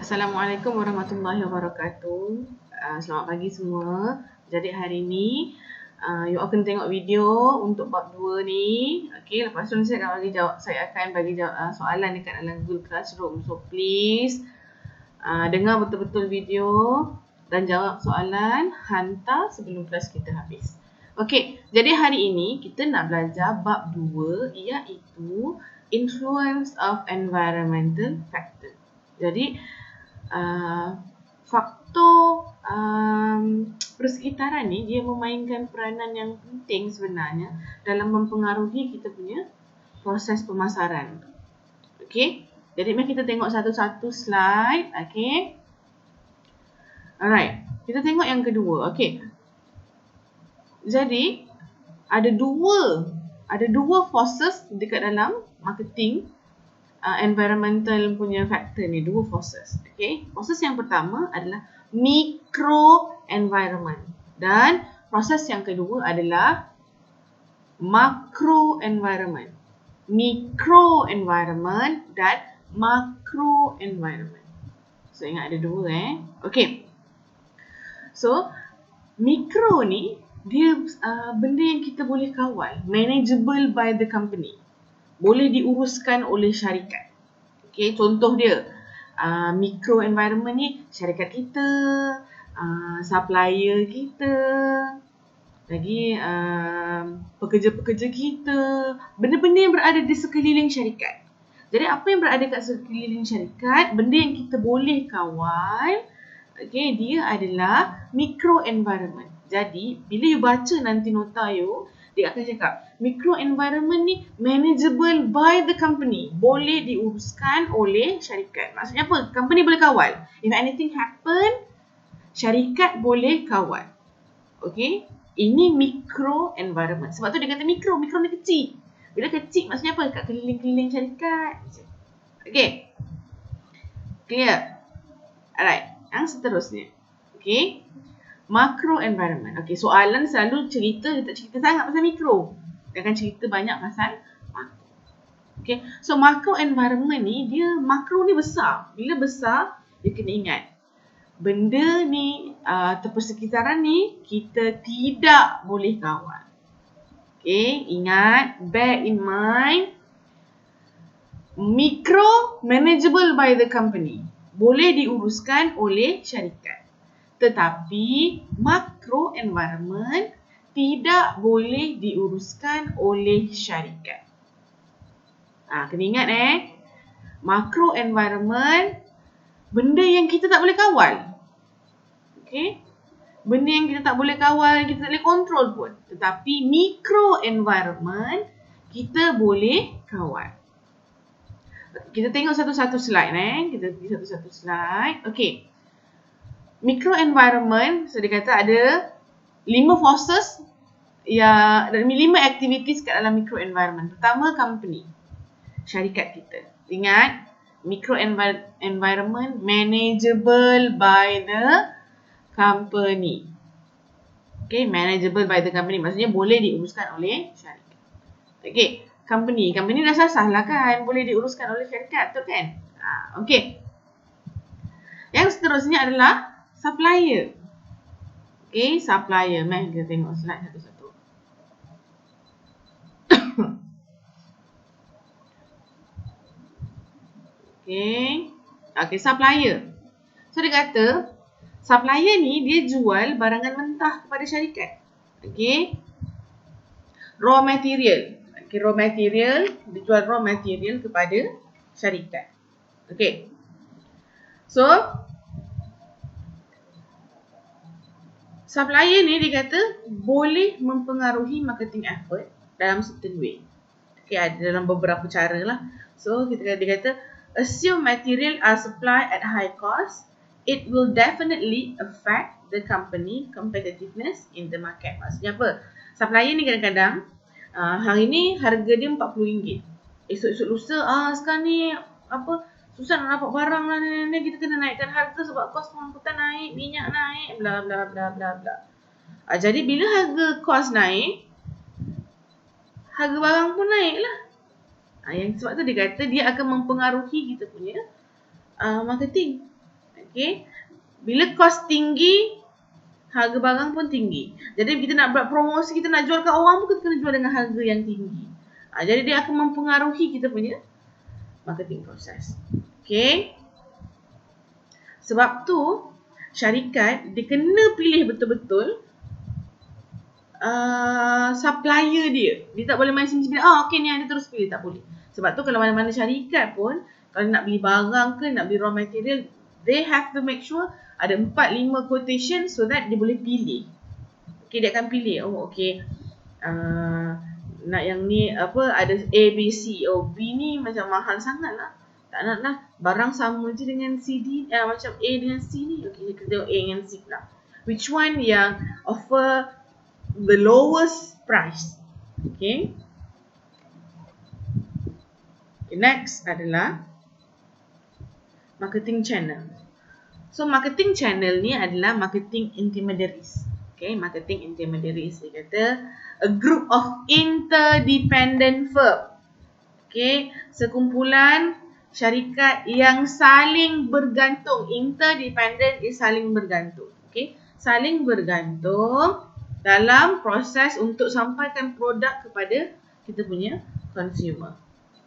Assalamualaikum warahmatullahi wabarakatuh. Selamat pagi semua. Jadi hari ni you all kena tengok video untuk bab 2 ni. Okey, lepas tu saya akan bagi jawab soalan dekat dalam Google Classroom. So please dengar betul-betul video dan jawab soalan, hantar sebelum kelas kita habis. Okey, jadi hari ini kita nak belajar bab 2 iaitu influence of environmental factor. Jadi faktor persekitaran ni dia memainkan peranan yang penting sebenarnya dalam mempengaruhi kita punya proses pemasaran. Okey, jadi mari kita tengok satu-satu slide. Okey, alright, kita tengok yang kedua. Okey, jadi ada dua forces dekat dalam marketing environmental punya factor ni, dua forces. Okay, proses yang pertama adalah micro environment dan proses yang kedua adalah macro environment. Micro environment dan macro environment. So ingat ada dua Okay, so micro ni dia benda yang kita boleh kawal, manageable by the company, boleh diuruskan oleh syarikat. Okay, contoh dia micro environment ni syarikat kita, supplier kita, lagi pekerja-pekerja kita, benda-benda yang berada di sekeliling syarikat. Jadi apa yang berada kat sekeliling syarikat, benda yang kita boleh kawal, okay, dia adalah micro environment. Jadi bila you baca nanti nota you, dia akan cakap micro environment ni manageable by the company, boleh diuruskan oleh syarikat. Maksudnya apa? Company boleh kawal. If anything happen, syarikat boleh kawal. Okay, ini micro environment. Sebab tu dia kata micro ni kecil. Bila kecil maksudnya apa? Kat keliling-keliling syarikat. Okay, clear? Alright, yang seterusnya. Okay, macro environment. Okay, soalan selalu dia tak cerita sangat pasal mikro. Dia akan cerita banyak pasal makro. Okay, so macro environment ni, makro ni besar. Bila besar, dia kena ingat, benda ni, persekitaran ni, kita tidak boleh kawal. Okay, ingat, bear in mind, mikro manageable by the company, boleh diuruskan oleh syarikat. Tetapi macro environment tidak boleh diuruskan oleh syarikat. Kena ingat macro environment, benda yang kita tak boleh kawal. Okay, benda yang kita tak boleh kawal, kita tak boleh kontrol pun. Tetapi micro environment kita boleh kawal. Kita tengok satu-satu slide Kita pergi satu-satu slide. Okay, micro environment, so dia kata ada 5 forces, ya, 5 activities kat dalam micro environment. Pertama, company, syarikat kita. Ingat, micro environment manageable by the company. Okay, manageable by the company maksudnya boleh diuruskan oleh syarikat. Okay, company dah sah lah kan, boleh diuruskan oleh syarikat, betul kan? Okay, yang seterusnya adalah supplier. Okay, supplier. Mari kita tengok slide satu-satu. Okay, supplier. So dia kata, supplier ni dia jual barangan mentah kepada syarikat. Okay, raw material. Okay, raw material, dia jual raw material kepada syarikat. Okay, so supplier ni dia kata boleh mempengaruhi marketing effort dalam certain way. Okay, ada dalam beberapa cara lah. So dia kata assume material are supplied at high cost, it will definitely affect the company competitiveness in the market. Maksudnya apa? Supplier ni kadang-kadang hari ni harga dia RM40. Esok-esok lusa sekarang ni susah nak dapat barang lah ni, kita kena naikkan harga sebab kos pengangkutan naik, minyak naik, bla bla bla bla bla. Jadi bila harga kos naik, harga barang pun naik lah. Yang sebab tu dia kata dia akan mempengaruhi kita punya marketing. Okay. Bila kos tinggi, harga barang pun tinggi. Jadi kita nak buat promosi, kita nak jual kat orang pun kita kena jual dengan harga yang tinggi. Jadi dia akan mempengaruhi kita punya marketing proses. Okay. Sebab tu syarikat dia kena pilih betul-betul supplier dia. Dia tak boleh main sini-sini. Okay ni ada terus pilih. Tak boleh. Sebab tu kalau mana-mana syarikat pun, kalau nak beli barang ke, nak beli raw material, they have to make sure ada 4-5 quotation so that dia boleh pilih. Okay, dia akan pilih. Okay. Nak yang ni apa, ada A, B, C. B ni macam mahal sangat lah. Tak nak lah. Barang sama je dengan C, D. Macam A dengan C ni. Okay, kita tengok A dengan C lah. Which one yang offer the lowest price. Okay. Next adalah marketing channel. So marketing channel ni adalah marketing intermediaries. Okay, marketing intermediaries. Dia kata a group of interdependent firm. Okay, sekumpulan syarikat yang saling bergantung. Interdependent is saling bergantung. Okay, saling bergantung dalam proses untuk sampaikan produk kepada kita punya consumer.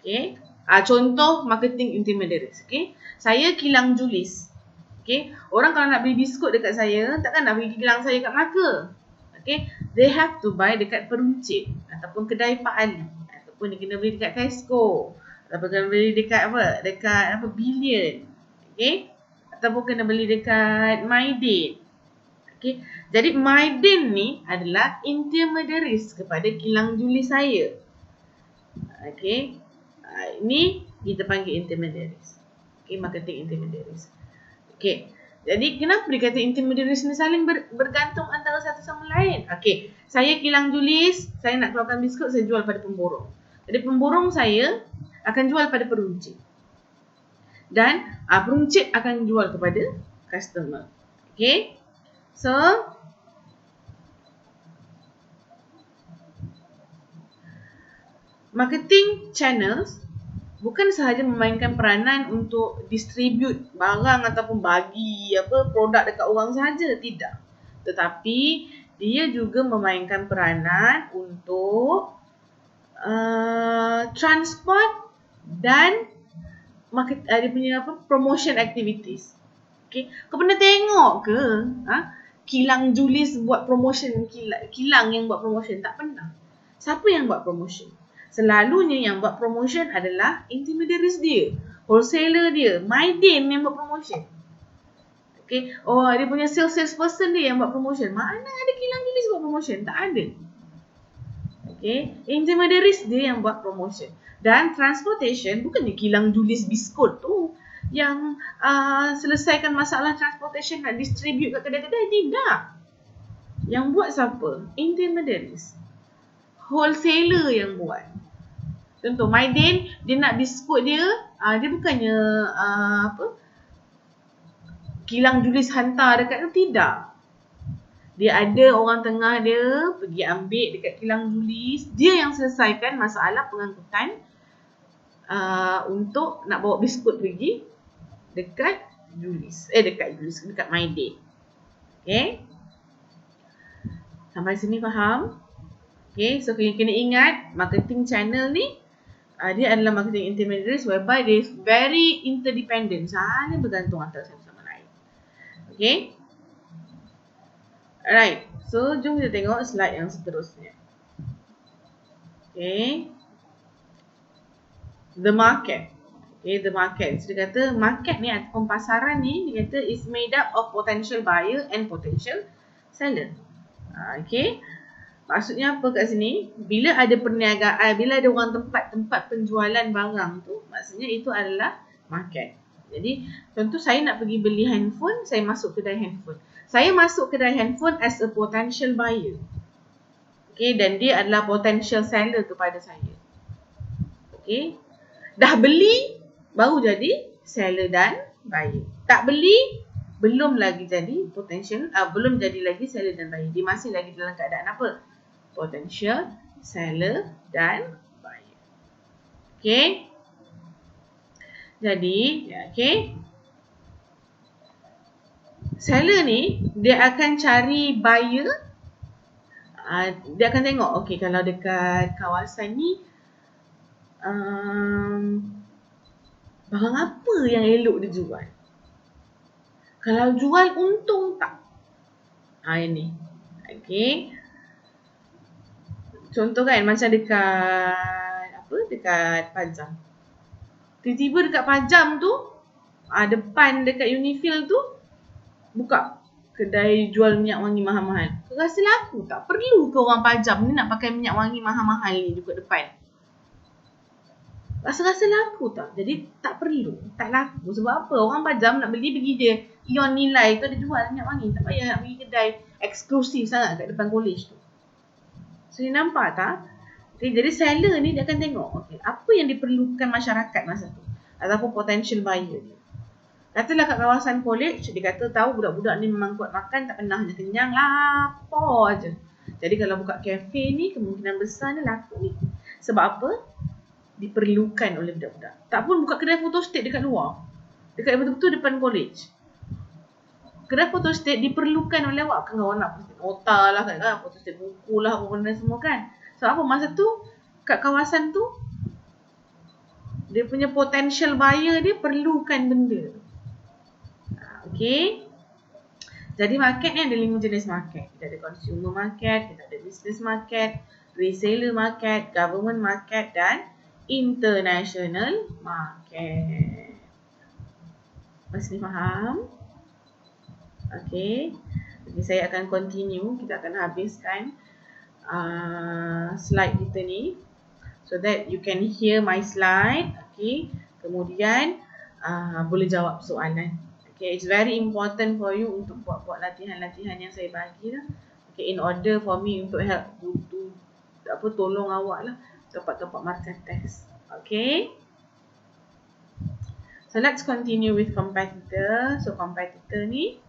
Okay. Contoh marketing intermediaries. Okay. Saya kilang julis. Okay. Orang kalau nak beli biskut dekat saya, takkan nak beli kilang saya kat Melaka. Okay. They have to buy dekat peruncit ataupun kedai Pak Ali, ataupun dia kena beli dekat Tesco, ataupun kena beli dekat apa? Dekat apa? Billion. Okay. Ataupun kena beli dekat Maidin. Okay. Jadi Maidin ni adalah intermediaries kepada kilang julis saya. Okay. Ini kita panggil intermediaries. Okay, marketing intermediaries. Okay. Jadi kenapa dikata intermediaries ni saling bergantung antara satu sama lain? Okay. Saya kilang julis, saya nak keluarkan biskut, saya jual pada pemborong. Jadi pemborong saya akan jual pada peruncit. Dan peruncit akan jual kepada customer. Okay. So marketing channels bukan sahaja memainkan peranan untuk distribute barang ataupun bagi produk dekat orang sahaja, tidak. Tetapi dia juga memainkan peranan untuk transport dan dia punya promotion activities. Okay. Kau pernah tengok ke kilang julis buat promotion, kilang yang buat promotion? Tak pernah. Siapa yang buat promotion? Selalunya yang buat promotion adalah intermediaries dia, wholesaler dia, Maidin yang buat promotion. Okay. Dia punya sales person dia yang buat promotion. Mana ada kilang julis buat promotion? Tak ada. Okay. Intermediaries dia yang buat promotion. Dan transportation, bukannya kilang julis biskut tu yang selesaikan masalah transportation nak distribute kat kedai-kedai. Tidak. Yang buat siapa? Intermediaries, wholesaler yang buat. Contoh Maidin, dia nak biskut dia, dia bukannya kilang julis hantar dekat tu, tidak. Dia ada orang tengah dia pergi ambil dekat kilang julis, dia yang selesaikan masalah pengangkutan untuk nak bawa biskut pergi dekat dekat Maidin. Okay. Sampai sini faham? Okay, so kena ingat marketing channel ni dia adalah marketing intermediaries whereby they very interdependent, saling bergantung antara satu sama lain. Okay. Alright, so jom kita tengok slide yang seterusnya. Okay. The market. Okay, the market. So dia kata market ni ataupun pasaran ni, dia kata is made up of potential buyer and potential seller. Okay. Maksudnya apa kat sini? Bila ada perniagaan, bila ada orang tempat penjualan barang tu, maksudnya itu adalah market. Jadi, contoh saya nak pergi beli handphone, saya masuk kedai handphone. Saya masuk kedai handphone as a potential buyer. Okay, dan dia adalah potential seller kepada saya. Okay. Dah beli, baru jadi seller dan buyer. Tak beli, belum lagi jadi potential, belum jadi lagi seller dan buyer. Dia masih lagi dalam keadaan apa? Potential seller dan buyer. Okay. Jadi, okay. Seller ni dia akan cari buyer. Dia akan tengok, okay, kalau dekat kawasan ni barang apa yang elok dia jual. Kalau jual untung tak? Ini. Okay. Contoh kan macam dekat Pajam. Tiba-tiba dekat Pajam tu, depan dekat Unifil tu buka kedai jual minyak wangi mahal-mahal. Kau rasa laku tak? Perlu ke orang Pajam ni nak pakai minyak wangi mahal-mahal ni dekat depan? Rasa-rasa laku tak? Jadi tak perlu, tak laku. Sebab apa? Orang Pajam nak beli pergi je Ion Nilai tu ada jual minyak wangi. Tak payah nak pergi kedai eksklusif sangat kat depan college tu. So, ni nampak tak? Okay, jadi seller ni dia akan tengok, okay, apa yang diperlukan masyarakat masa tu ataupun potential buyer dia. Katalah kat kawasan college, dia kata tahu budak-budak ni memang kuat makan, tak pernah hanya kenyang, lapar je. Jadi kalau buka kafe ni, kemungkinan besar ni laku ni. Sebab apa? Diperlukan oleh budak-budak. Tak pun buka kedai photostat dekat luar. Dekat betul-betul depan college. Kedai photostat diperlukan oleh awak. Kan orang nak photostat nota lah kan, photostat buku lah, apa benda semua kan. Sebab apa? Masa tu, kat kawasan tu, dia punya potential buyer dia perlukan benda. Okay. Jadi market ni ada 5 jenis market. Kita ada consumer market, kita ada business market, reseller market, government market dan international market. Masih faham? Okay. Jadi saya akan continue. Kita akan habiskan slide kita ni. So that you can hear my slide. Okay. Kemudian boleh jawab soalan. Okay, it's very important for you untuk buat latihan-latihan yang saya bagi lah. Okay, in order for me untuk help tolong awak lah dapat markah test. Okay. So let's continue with competitor. So competitor ni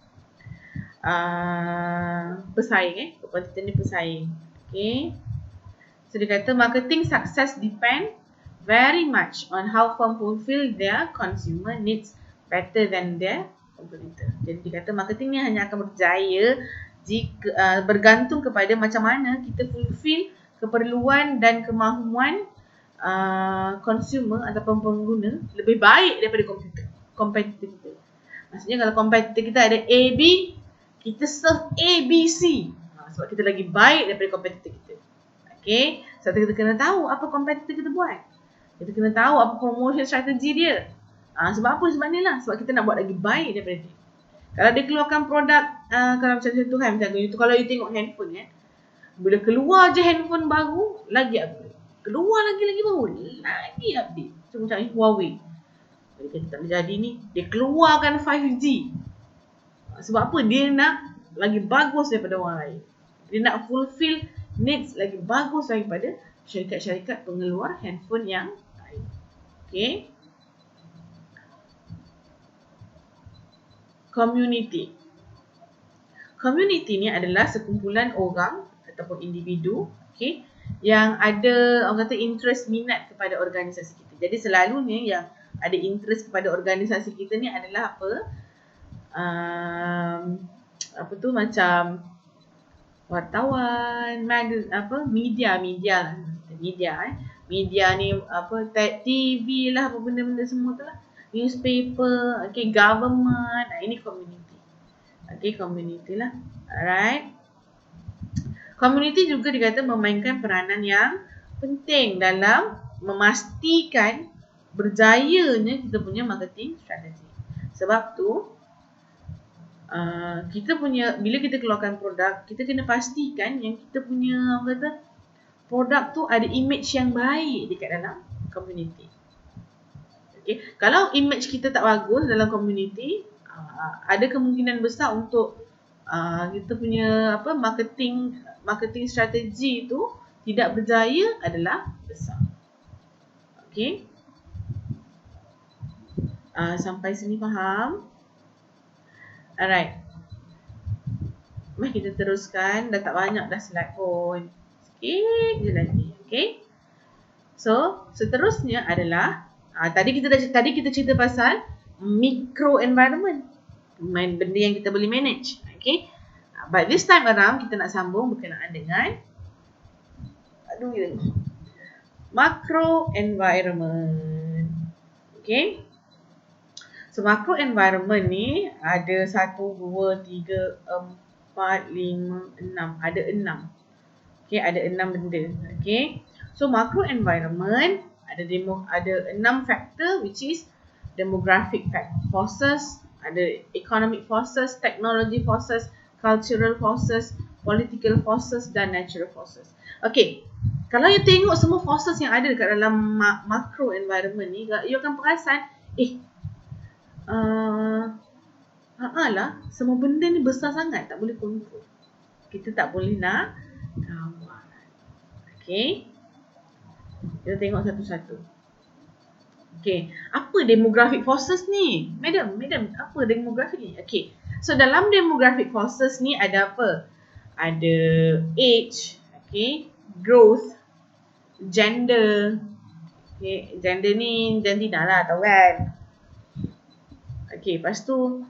pesaing competitor ni pesaing. Okay. So dia kata marketing success depend very much on how firm fulfill their consumer needs better than their competitor. Jadi dia kata marketing ni hanya akan berjaya jika bergantung kepada macam mana kita fulfill keperluan dan kemahuan consumer ataupun pengguna lebih baik daripada kompetitor kita. Maksudnya kalau kompetitor kita ada A, B, kita serve A, B, C. Sebab kita lagi baik daripada kompetitor kita. Okay, so kita kena tahu apa kompetitor kita buat. Kita kena tahu apa promotion strategi dia. Sebab apa? Sebab ni lah. Sebab kita nak buat lagi baik daripada dia. Kalau dia keluarkan produk, kalau macam tu kan, kalau you tengok handphone kan, bila keluar je handphone baru, lagi update. Keluar lagi baru, lagi update. So macam Huawei. Jadi kita tak boleh jadi ni, dia keluarkan 5G. Sebab apa? Dia nak lagi bagus daripada orang lain. Dia nak fulfill needs lagi bagus daripada syarikat-syarikat pengeluar handphone yang lain. Okay. Community. Community ni adalah sekumpulan orang ataupun individu, okay, yang ada orang kata interest minat kepada organisasi kita. Jadi selalunya yang ada interest kepada organisasi kita ni adalah apa? Macam wartawan, media ni TV lah, apa benda-benda semua tu lah, newspaper, okay, government, ini community. Okay, community lah. Alright. Community juga dikata memainkan peranan yang penting dalam memastikan berjayanya kita punya marketing strategi. Sebab tu bila kita keluarkan produk, kita kena pastikan yang kita punya produk tu ada image yang baik dekat dalam community. Okay. Kalau image kita tak bagus dalam community, ada kemungkinan besar untuk kita punya marketing strategi tu tidak berjaya adalah besar. Okay. Sampai sini faham? Alright. Mari kita teruskan. Dah tak banyak dah slide pun. Sikit je lagi. Okay. So, seterusnya adalah tadi kita cerita pasal micro environment. benda yang kita boleh manage. Okay. But this time around kita nak sambung berkenaan dengan macro environment. Okay. So macro environment ni ada 1, 2, 3, 4, 5, 6. Ada 6. Okay, ada 6 benda. Okay. So macro environment ada 6 factor, which is demographic forces, ada economic forces, technology forces, cultural forces, political forces dan natural forces. Okay. Kalau you tengok semua forces yang ada dekat dalam macro environment ni, you akan perasan, semua benda ni besar sangat, tak boleh kontrol. Kita tak boleh nak kawal. Okay. Kita tengok satu-satu. Okay. Apa demographic forces ni? Madam, apa demographic ni? Okay. So, dalam demographic forces ni ada apa? Ada age, okay, growth, gender. Okay. Gender ni jantina lah, tahu kan? Okay. Lepas tu,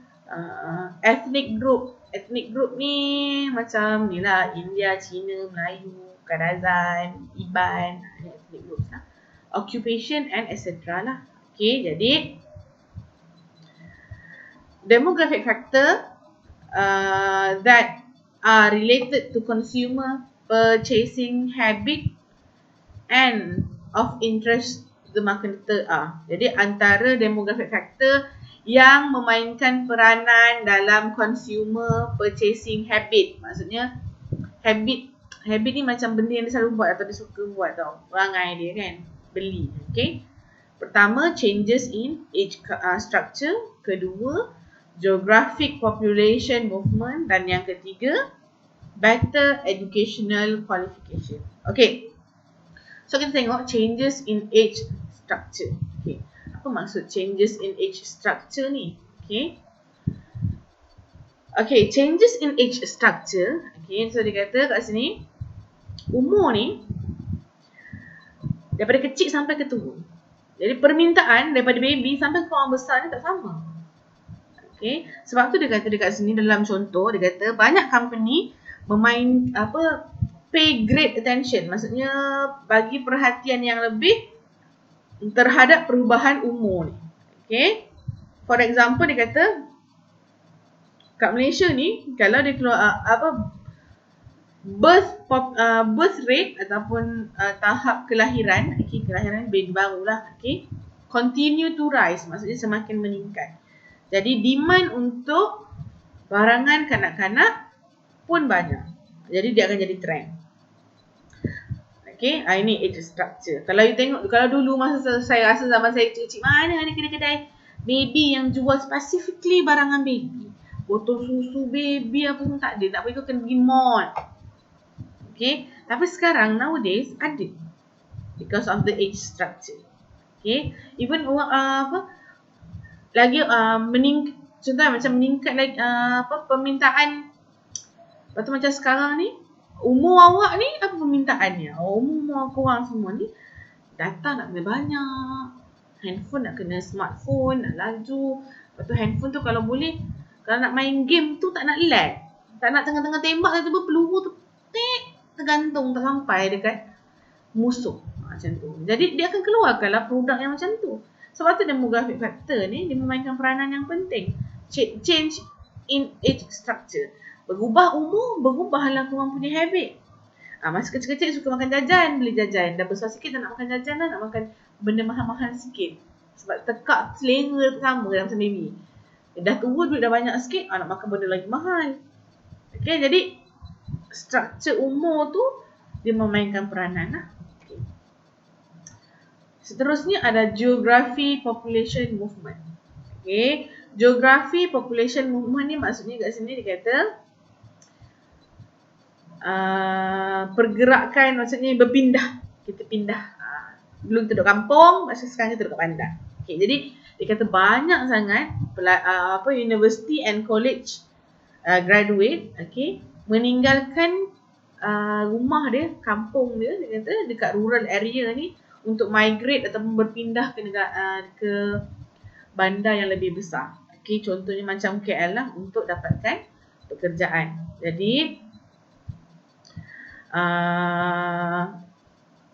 ethnic group. Ethnic group ni macam ni lah, India, Cina, Melayu, Kadazan, Iban, ethnic groups lah. Occupation and etc. lah. Okay, jadi demographic factor that are related to consumer purchasing habit and of interest to the marketer are. Jadi antara demographic factor yang memainkan peranan dalam consumer purchasing habit. Maksudnya habit ni macam benda yang dia selalu buat atau dia suka buat tau. Perangai dia kan. Beli. Okay. Pertama, changes in age structure. Kedua, geographic population movement. Dan yang ketiga, better educational qualification. Okay. So kita tengok changes in age structure. Okay. Apa maksud changes in age structure ni? Okay. Okay, changes in age structure. Okay, so dia kata kat sini, umur ni daripada kecil sampai ke tua. Jadi permintaan daripada baby sampai ke orang besar ni tak sama. Okay, sebab tu dia kata dekat sini dalam contoh, dia kata banyak company pay great attention. Maksudnya bagi perhatian yang lebih terhadap perubahan umur ni. Okay. For example, dia kata kat Malaysia ni, kalau dia keluar birth rate ataupun tahap kelahiran, okay, kelahiran baby baru lah, okay, continue to rise, maksudnya semakin meningkat. Jadi demand untuk barangan kanak-kanak pun banyak. Jadi dia akan jadi trend. Okay, ini age structure. Kalau you tengok, kalau dulu masa saya rasa zaman saya kecil-kecil, mana ada kedai-kedai baby yang jual specifically barangan baby. Botol susu baby apa semua tak ada. Tak boleh kena pergi mall. Okay, tapi sekarang nowadays ada. Because of the age structure. Okay, even contohnya macam meningkat lagi permintaan. Lepas tu macam sekarang ni, umur awak ni apa permintaannya? Umur korang semua ni data nak kena banyak, handphone nak kena smartphone, nak laju. Lepas tu handphone tu kalau boleh, kalau nak main game tu tak nak lag, tak nak tengah-tengah tembak tiba-tiba peluru tu tergantung tak sampai dekat musuh macam tu. Jadi dia akan keluarkanlah produk yang macam tu. Sebab tu demographic factor ni dia memainkan peranan yang penting. Change in age structure. Berubah umur, berubahlah korang punya habit. Masa kecil-kecil suka makan jajan, beli jajan. Dah besar sikit tak nak makan jajan lah, nak makan benda mahal-mahal sikit. Sebab tekak selera sama macam baby. Dah tua, duit dah banyak sikit, nak makan benda lagi mahal. Okay, jadi struktur umur tu dia memainkan peranan lah. Okay. Seterusnya ada geography population movement. Okay, geography population movement ni maksudnya kat sini dia kata pergerakan, maksudnya berpindah. Kita pindah. Dulu kita duduk kampung, masa sekarang kita duduk kat bandar. Okay, jadi dia kata banyak sangat university and college graduate, okay, meninggalkan rumah dia, kampung dia kata dekat rural area ni untuk migrate ataupun berpindah ke bandar yang lebih besar. Okay, contohnya macam KL lah untuk dapatkan pekerjaan. Jadi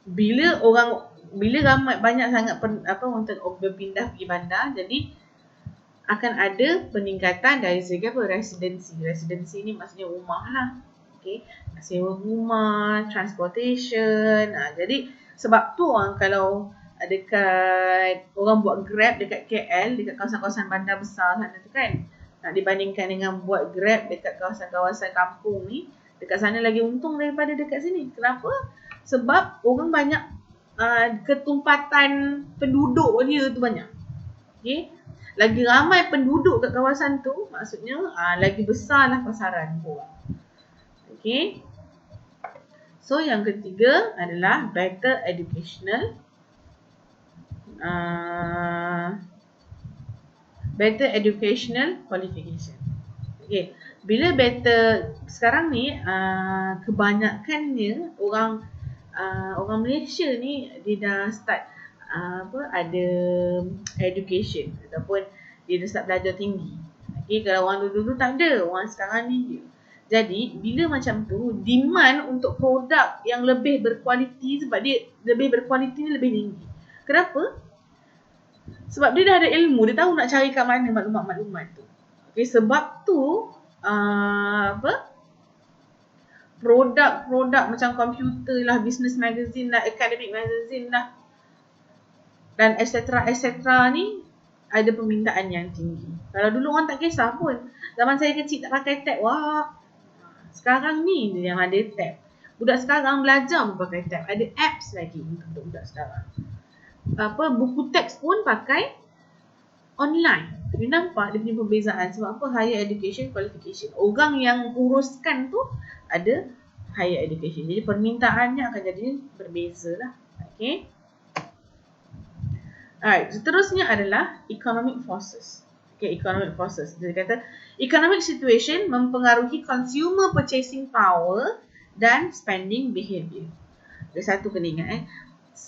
bila ramai banyak sangat untuk berpindah pergi bandar, jadi akan ada peningkatan dari segi residensi. Residensi ni maksudnya rumah lah. Okay, sewa rumah, transportation. Jadi sebab tu orang kalau dekat orang buat Grab dekat KL, dekat kawasan-kawasan bandar besar sana tu kan, nak dibandingkan dengan buat Grab dekat kawasan-kawasan kampung ni, dekat sana lagi untung daripada dekat sini. Kenapa? Sebab orang banyak ketumpatan penduduk dia tu banyak. Okay, lagi ramai penduduk kat kawasan tu, maksudnya lagi besarlah pasaran orang. Okay, so yang ketiga adalah better educational qualification. Okay, bila better sekarang ni kebanyakannya orang Malaysia ni dia dah start ada education ataupun dia dah start belajar tinggi. Okay, kalau orang dulu tak ada, orang sekarang ni je. Jadi bila macam tu, demand untuk produk yang lebih berkualiti, sebab dia lebih berkualiti ni lebih tinggi. Kenapa? Sebab dia dah ada ilmu, dia tahu nak cari kat mana maklumat-maklumat tu. Okay, sebab tu produk-produk macam komputer lah, business magazine lah, academic magazine lah, dan etc. ni ada permintaan yang tinggi. Kalau dulu orang tak kisah pun. Zaman saya kecil tak pakai tab. Wah, sekarang ni yang ada tab. Budak sekarang belajar pun pakai tab. Ada apps lagi untuk budak sekarang. Buku teks pun pakai online. You nampak dia punya perbezaan. Sebab apa? Higher education qualification. Orang yang uruskan tu ada higher education. Jadi permintaannya akan jadi berbeza lah. Okay. Alright, seterusnya adalah economic forces. Okay, economic forces. Dia kata economic situation mempengaruhi consumer purchasing power dan spending behavior. Ada satu kena ingat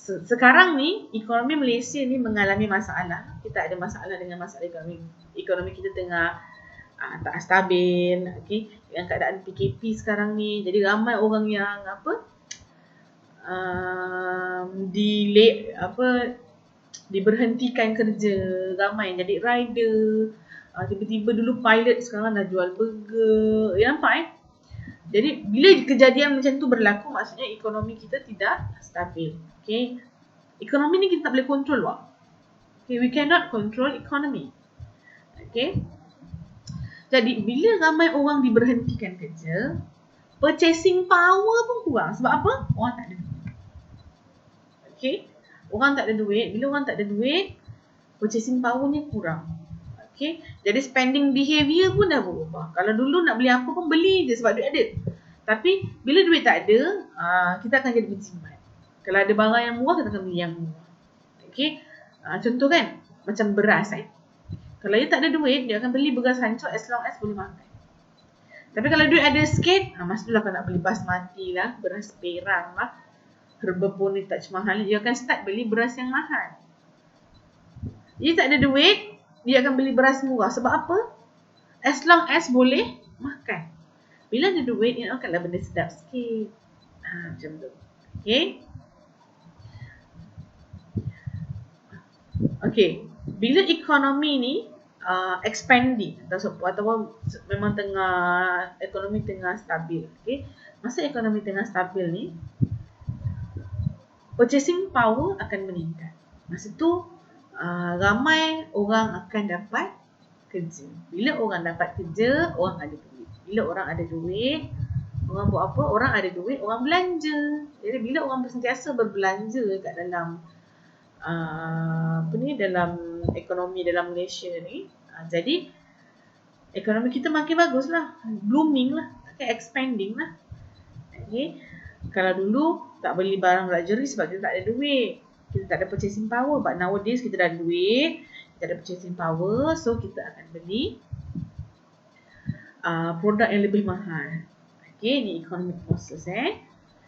sekarang ni ekonomi Malaysia ni mengalami masalah. Kita ada masalah dengan masalah ekonomi. Ekonomi kita tengah tak stabil. Okay, dengan keadaan PKP sekarang ni, jadi ramai orang yang diberhentikan kerja, ramai yang jadi rider, tiba-tiba dulu pilot sekarang dah jual burger. Ya, nampak Jadi bila kejadian macam tu berlaku, maksudnya ekonomi kita tidak stabil. Okay, ekonomi ni kita tak boleh control Okay, we cannot control economy. Okay, jadi bila ramai orang diberhentikan kerja, purchasing power pun kurang. Sebab apa? Orang tak ada duit. Okay, orang tak ada duit. Bila orang tak ada duit, purchasing powernya kurang. Okay, jadi spending behavior pun dah berubah. Kalau dulu nak beli apa pun beli je sebab duit ada. Tapi bila duit tak ada, kita akan jadi berjimat. Kalau ada barang yang murah, kita akan beli yang murah. Okay, contoh kan, macam beras Kalau dia tak ada duit, dia akan beli beras hancur as long as boleh makan. Tapi kalau duit ada sikit, masa tu lah kalau nak beli basmati lah, beras perang lah, herba pun ni tak mahal, dia akan start beli beras yang mahal. Dia tak ada duit, dia akan beli beras murah. Sebab apa? As long as boleh makan. Bila ada duit, dia akanlah benda sedap sikit. Macam tu. Okay. Okay. Bila ekonomi ni expanding ataupun memang ekonomi tengah stabil. Okay. Masa ekonomi tengah stabil ni, purchasing power akan meningkat. Masa tu ramai orang akan dapat kerja. Bila orang dapat kerja, orang ada duit. Bila orang ada duit, orang buat apa? Orang ada duit, orang belanja. Jadi bila orang sentiasa berbelanja kat dalam dalam ekonomi dalam Malaysia ni, jadi ekonomi kita makin bagus lah, blooming lah, expanding lah. Okay. Kalau dulu tak beli barang luxury sebab kita tak ada duit, kita tak ada purchasing power. But nowadays kita dah ada duit, kita ada purchasing power, so kita akan beli produk yang lebih mahal. Okay, ni economic forces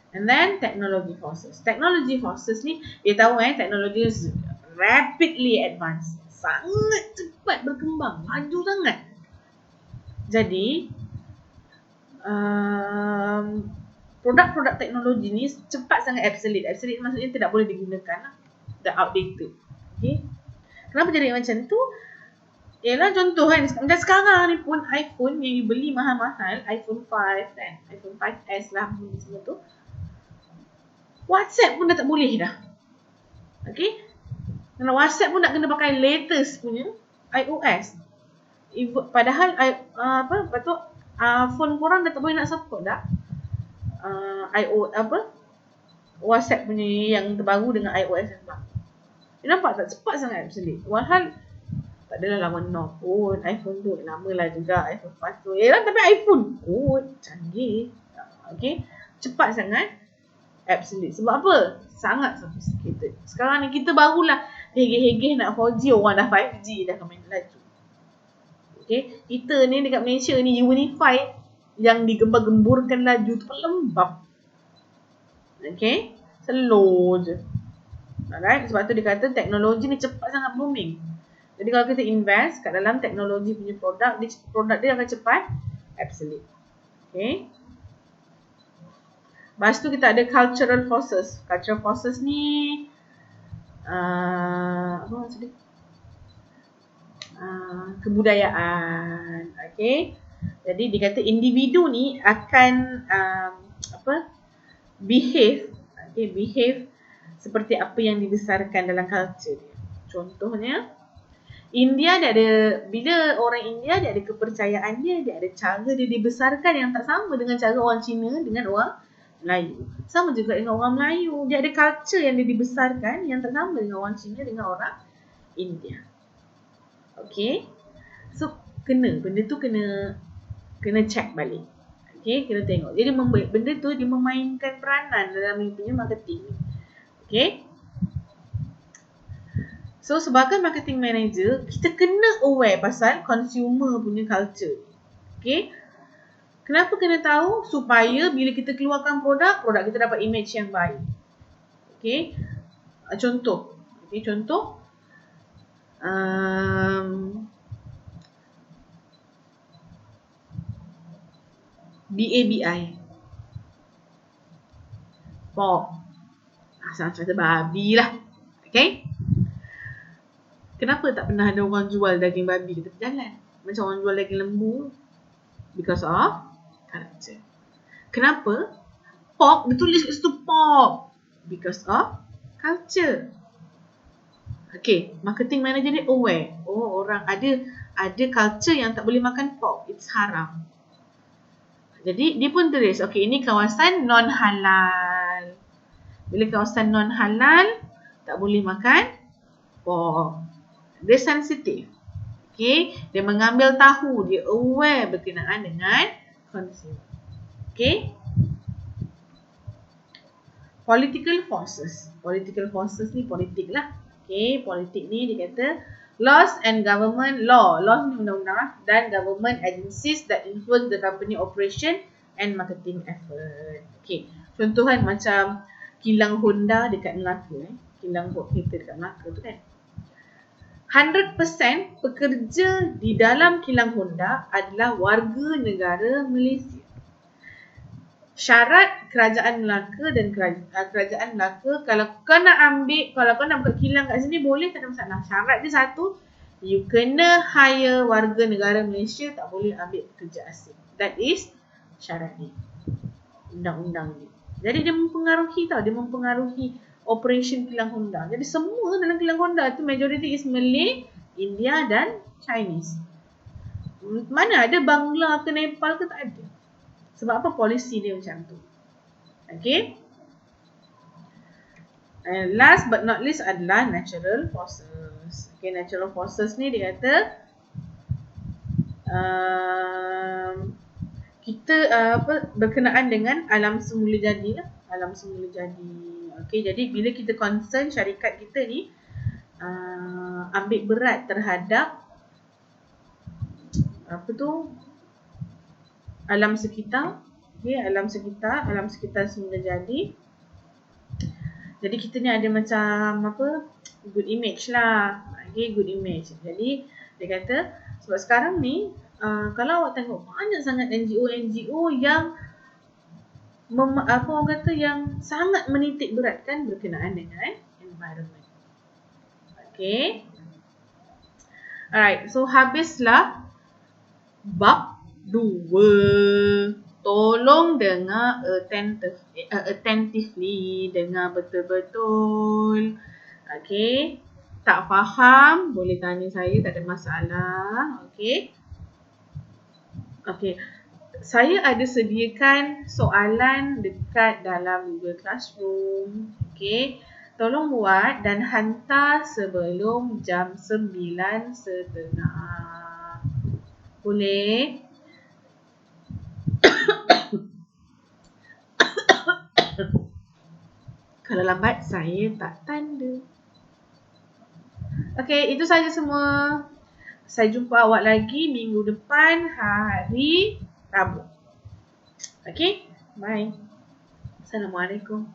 And then technology forces. Technology forces ni, dia tahu teknologi is rapidly advanced. sangat cepat berkembang, maju sangat. Jadi produk-produk teknologi ni cepat sangat obsolete. Obsolete maksudnya tidak boleh digunakan, dah outdated. Okay. Kenapa jadi macam tu? Ialah contoh kan, macam sekarang ni pun iPhone yang dibeli mahal-mahal, iPhone 5 kan, iPhone 5S lah semua tu, WhatsApp pun dah tak boleh dah. Okay. Kalau WhatsApp pun nak kena pakai latest punya iOS. Padahal phone korang dah tak boleh nak support dah WhatsApp punya yang terbaru dengan iOS yang baru. Nampak tak cepat sangat obsolete. Walhal tak adalah lama pun iPhone tu, lamalah juga iPhone 5 tu. Tapi iPhone kot canggih. Okay, cepat sangat obsolete. Sebab apa? Sangat sophisticated. Sekarang ni kita barulah hegeh-hegeh nak 4G, orang dah 5G dah main laju. Okay, kita ni dekat Malaysia ni Unify yang digembar-gemburkan laju tu lembab. Okay, slow je. Alright, sebab tu dia kata teknologi ni cepat sangat booming. Jadi kalau kita invest kat dalam teknologi punya produk dia akan cepat obsolete. Okay. Lepas tu kita ada cultural forces. Cultural forces ni apa maksud dia? Kebudayaan. Okay. Jadi dia kata individu ni akan behave seperti apa yang dibesarkan dalam culture dia. Contohnya India dia ada, bila orang India dia ada kepercayaan dia ada cara dia dibesarkan yang tak sama dengan cara orang Cina dengan orang Melayu. Sama juga dengan orang Melayu, dia ada culture yang dia dibesarkan yang tak sama dengan orang Cina dengan orang India. Okay, so benda tu kena check balik. Okay, kena tengok. Jadi benda tu dia memainkan peranan dalam punya marketing. Okay. So sebagai marketing manager, kita kena aware pasal consumer punya culture. Okay. Kenapa kena tahu? Supaya bila kita keluarkan produk kita dapat image yang baik. Okay. Contoh. Okay, contoh. BABI. Pork. Asal cerita babi lah. Okay. Kenapa tak pernah ada orang jual daging babi di tepi jalan? Macam orang jual daging lembu. Because of culture. Kenapa? Pork, dia tulis kat situ pork. Because of culture. Okay, marketing manager ni aware. Oh, orang ada culture yang tak boleh makan pork. It's haram. Jadi, dia pun tulis, okay, ini kawasan non-halal. Bila kawasan non-halal, tak boleh makan pork. Dia sensitif. Okay. Dia mengambil tahu. Dia aware berkenaan dengan consumer. Okay. Political forces. Political forces ni politik lah. Okay. Politik ni dia kata laws and government law. Laws ni undang-undang dan government agencies that influence the company operation and marketing effort. Okay. Contoh kan macam kilang Honda dekat Melaka. Kilang buat kereta dekat Melaka tu kan. 100% pekerja di dalam kilang Honda adalah warga negara Malaysia. Syarat kerajaan Melaka dan kerajaan Melaka, kalau kau nak buka kilang kat sini boleh, tak ada masalah. Syarat dia satu, you kena hire warga negara Malaysia, tak boleh ambil pekerja asing. That is syarat dia. Undang-undang dia. Jadi dia mempengaruhi operation kilang Honda. Jadi semua dalam kilang Honda tu majority is Malay, India dan Chinese. Mana ada Bangla ke Nepal ke, tak ada. Sebab apa? Polisi dia macam tu. Okay. And last but not least adalah natural forces. Okay, natural forces ni dia kata kita berkenaan dengan alam semula jadi lah. Alam semula jadi. Okay, jadi bila kita concern syarikat kita ni ambil berat terhadap alam sekitar. Okay, alam sekitar semula jadi. Jadi kita ni ada macam apa, good image lah. Okay, good image. Jadi dia kata sebab sekarang ni kalau awak tengok banyak sangat NGO yang apa orang kata yang sangat menitik beratkan berkenaan dengan environment. Okay. Alright, so habislah bab 2. Tolong dengar attentively, dengar betul-betul. Okay. Tak faham, boleh tanya saya, tak ada masalah. Okay. Okay. Saya ada sediakan soalan dekat dalam Google Classroom. Okay. Tolong buat dan hantar sebelum jam 9.30. Boleh? Kalau lambat, saya tak tanda. Okay, itu saja semua. Saya jumpa awak lagi minggu depan hari Rabu. Okay, bye. Assalamualaikum.